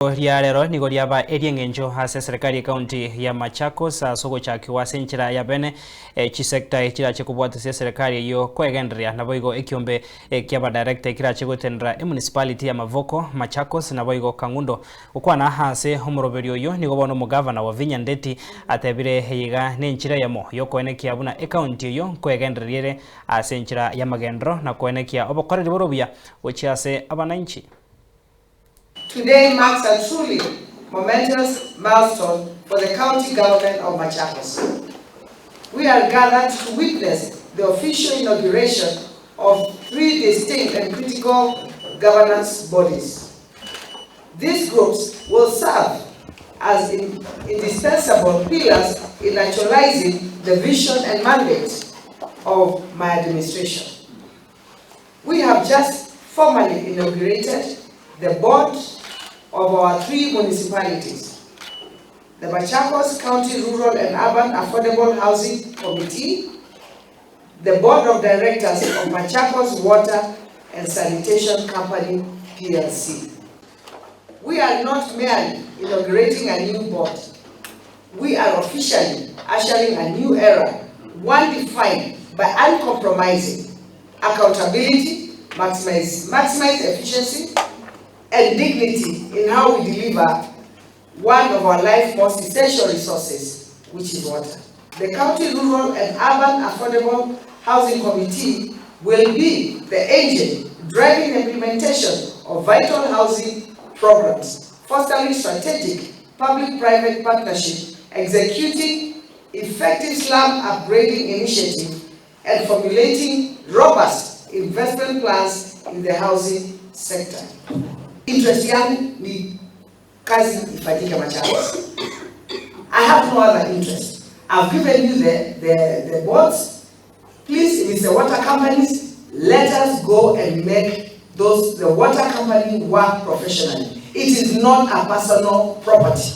Ya lero nigo lyaba eryengenjo hase serikali county ya Machakos soko chakiwa senchira ya bene chisekta ekira chekubwatisia serikali yo kwegenderia naboigo ekiombe kiaba director ekira chegotendera municipality ya Mavoko Machakos naboigo Kangundo ukwana hase Emeroberio yo nigo bono omogabana wa NDETI atebire yiga nenchira yamo yo kwenekia buna county yo kwegenderere asenchira ya magendro na kwenekia Obokoreri borobia wechiase abananchi. Today marks a truly momentous milestone for the county government of Machakos. We are gathered to witness the official inauguration of 3 distinct and critical governance bodies. These groups will serve as indispensable pillars in actualizing the vision and mandate of my administration. We have just formally inaugurated the board of our 3 municipalities: the Machakos County Rural and Urban Affordable Housing Committee, the Board of Directors of Machakos Water and Sanitation Company, PLC. We are not merely inaugurating a new board. We are officially ushering a new era, one defined by uncompromising accountability, maximize efficiency, and dignity in how we deliver one of our life's most essential resources, which is water. The County Rural and Urban Affordable Housing Committee will be the engine driving the implementation of vital housing programs, fostering strategic public-private partnership, executing effective slum upgrading initiatives, and formulating robust investment plans in the housing sector. Interest yangu ni kazi ifanyike Machakos. I have no other interest. I've given you the boards. Please, if it's the water companies, let us go and make the water company work professionally. It is not a personal property.